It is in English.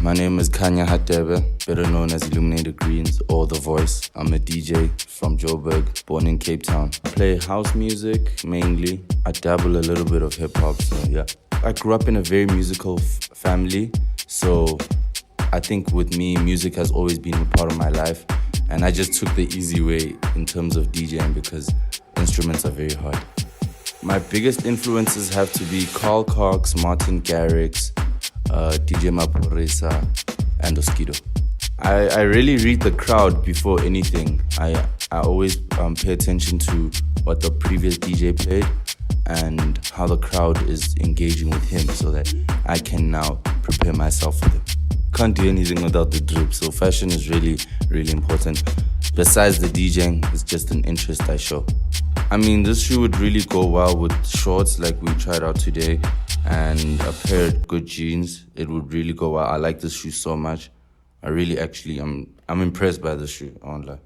My name is Khanya Hadebe, better known as Illuminated Greens or The Voice. I'm a DJ from Joburg, born in Cape Town. I play house music mainly. I dabble a little bit of hip hop, so yeah. I grew up in a very musical family, so I think with me, music has always been a part of my life. And I just took the easy way in terms of DJing because instruments are very hard. My biggest influences have to be Carl Cox, Martin Garrix, DJ Maporisa, and Oskido. I really read the crowd before anything. I always pay attention to what the previous DJ played and how the crowd is engaging with him so that I can now prepare myself for them. Can't do anything without the drip, so fashion is really, really important. Besides the DJing, it's just an interest I show. I mean, this shoe would really go well with shorts like we tried out today and a pair of good jeans. It would really go well. I like this shoe so much. I really I'm impressed by this shoe, I won't lie.